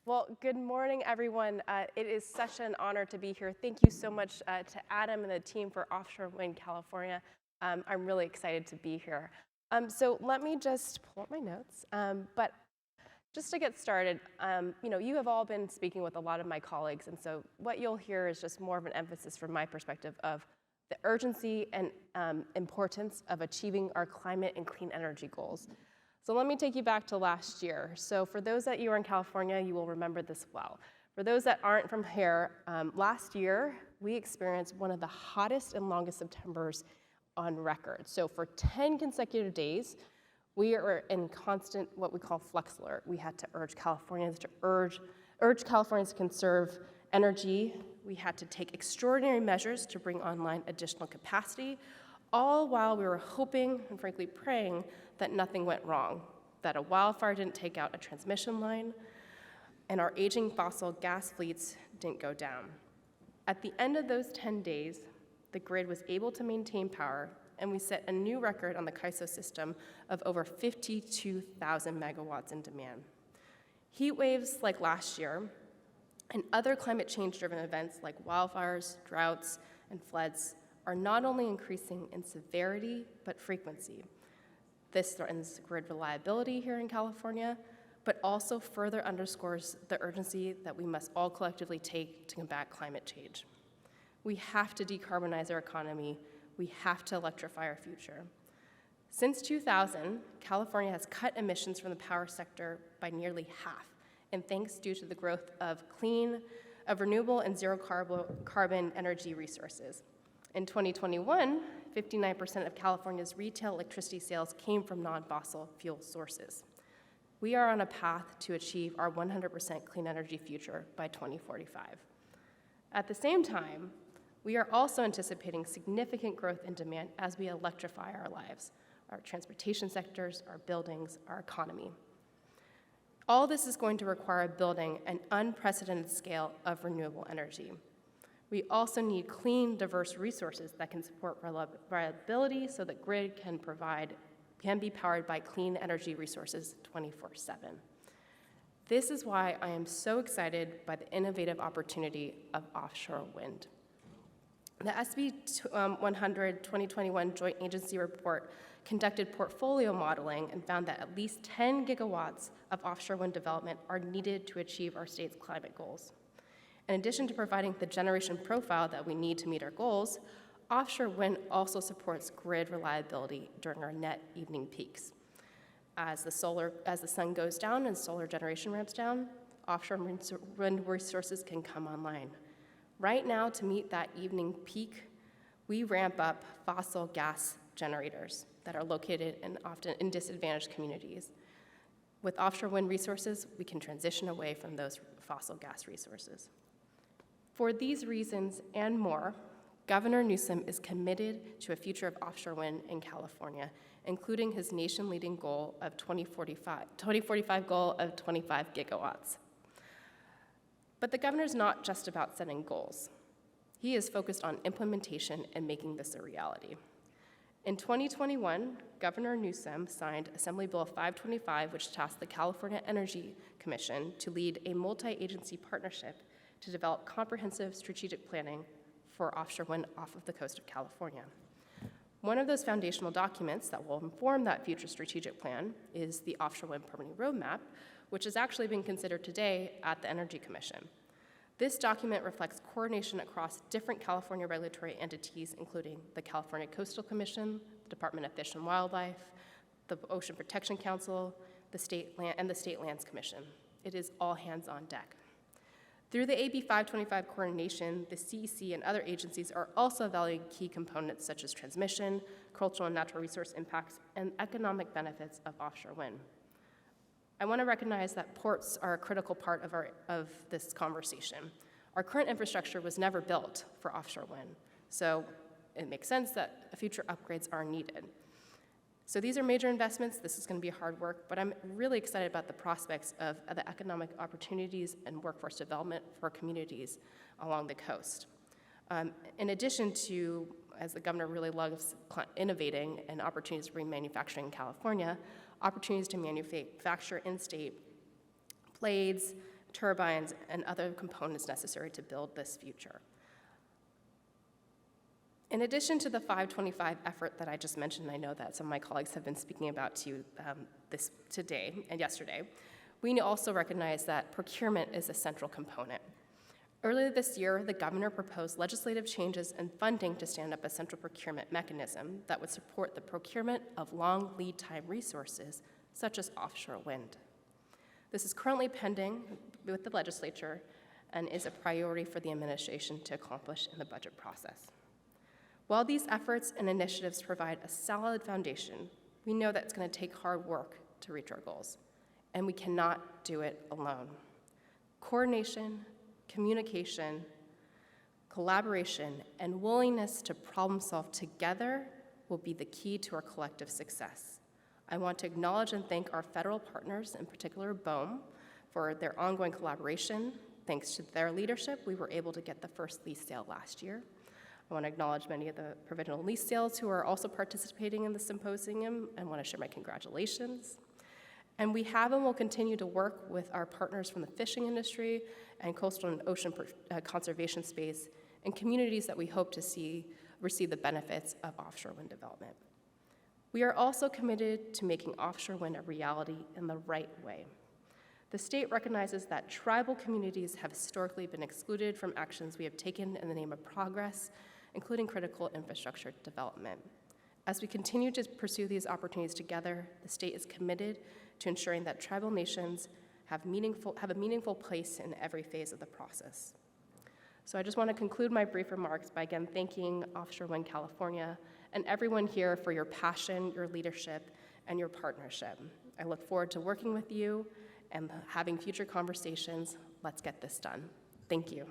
Well, good morning, everyone. It is such an honor to be here. Thank you so much to Adam and the team for Offshore Wind California. I'm really excited to be here. So let me just pull up my notes. But just to get started, you have all been speaking with a lot of my colleagues, and so what you'll hear is just more of an emphasis from my perspective of the urgency and importance of achieving our climate and clean energy goals. So let me take you back to last year. So for those that you are in California, you will remember this well. For those that aren't from here, last year, we experienced one of the hottest and longest Septembers on record. So for 10 consecutive days, we are in constant, what we call flex alert. We had to urge Californians to conserve energy. We had to take extraordinary measures to bring online additional capacity, all while we were hoping and frankly praying that nothing went wrong, that a wildfire didn't take out a transmission line, and our aging fossil gas fleets didn't go down. At the end of those 10 days, the grid was able to maintain power, and we set a new record on the CAISO system of over 52,000 megawatts in demand. Heat waves like last year and other climate change-driven events like wildfires, droughts, and floods are not only increasing in severity, but frequency. This threatens grid reliability here in California, but also further underscores the urgency that we must all collectively take to combat climate change. We have to decarbonize our economy. We have to electrify our future. Since 2000, California has cut emissions from the power sector by nearly half, and thanks due to the growth of renewable and zero carbon energy resources. In 2021, 59% of California's retail electricity sales came from non-fossil fuel sources. We are on a path to achieve our 100% clean energy future by 2045. At the same time, we are also anticipating significant growth in demand as we electrify our lives, our transportation sectors, our buildings, our economy. All this is going to require building an unprecedented scale of renewable energy. We also need clean, diverse resources that can support reliability so that grid can be powered by clean energy resources 24/7. This is why I am so excited by the innovative opportunity of offshore wind. The SB 100 2021 Joint Agency Report conducted portfolio modeling and found that at least 10 gigawatts of offshore wind development are needed to achieve our state's climate goals. In addition to providing the generation profile that we need to meet our goals, offshore wind also supports grid reliability during our net evening peaks. As the sun goes down and solar generation ramps down, offshore wind resources can come online. Right now, to meet that evening peak, we ramp up fossil gas generators that are located often in disadvantaged communities. With offshore wind resources, we can transition away from those fossil gas resources. For these reasons and more, Governor Newsom is committed to a future of offshore wind in California, including his nation-leading goal of 2045 goal of 25 gigawatts. But the governor's not just about setting goals. He is focused on implementation and making this a reality. In 2021, Governor Newsom signed Assembly Bill 525, which tasked the California Energy Commission to lead a multi-agency partnership to develop comprehensive strategic planning for offshore wind off of the coast of California. One of those foundational documents that will inform that future strategic plan is the Offshore Wind Permitting Roadmap, which is actually being considered today at the Energy Commission. This document reflects coordination across different California regulatory entities, including the California Coastal Commission, the Department of Fish and Wildlife, the Ocean Protection Council, the State Lands Commission. It is all hands on deck. Through the AB 525 coordination, the CEC and other agencies are also evaluating key components such as transmission, cultural and natural resource impacts, and economic benefits of offshore wind. I want to recognize that ports are a critical part of this conversation. Our current infrastructure was never built for offshore wind, so it makes sense that future upgrades are needed. So these are major investments. This is going to be hard work, but I'm really excited about the prospects of the economic opportunities and workforce development for communities along the coast. In addition to, as the governor really loves innovating and opportunities to bring manufacturing in California, opportunities to manufacture in-state blades, turbines, and other components necessary to build this future. In addition to the 525 effort that I just mentioned, I know that some of my colleagues have been speaking about to you this today and yesterday, we also recognize that procurement is a central component. Earlier this year, the governor proposed legislative changes and funding to stand up a central procurement mechanism that would support the procurement of long lead time resources, such as offshore wind. This is currently pending with the legislature and is a priority for the administration to accomplish in the budget process. While these efforts and initiatives provide a solid foundation, we know that it's going to take hard work to reach our goals, and we cannot do it alone. Coordination, communication, collaboration, and willingness to problem solve together will be the key to our collective success. I want to acknowledge and thank our federal partners, in particular BOEM, for their ongoing collaboration. Thanks to their leadership, we were able to get the first lease sale last year. I want to acknowledge many of the provincial lease sales who are also participating in the symposium and want to share my congratulations. And we have and will continue to work with our partners from the fishing industry and coastal and ocean conservation space and communities that we hope to see receive the benefits of offshore wind development. We are also committed to making offshore wind a reality in the right way. The state recognizes that tribal communities have historically been excluded from actions we have taken in the name of progress, including critical infrastructure development. As we continue to pursue these opportunities together, the state is committed to ensuring that tribal nations have a meaningful place in every phase of the process. So I just want to conclude my brief remarks by again thanking Offshore Wind California and everyone here for your passion, your leadership, and your partnership. I look forward to working with you and having future conversations. Let's get this done. Thank you.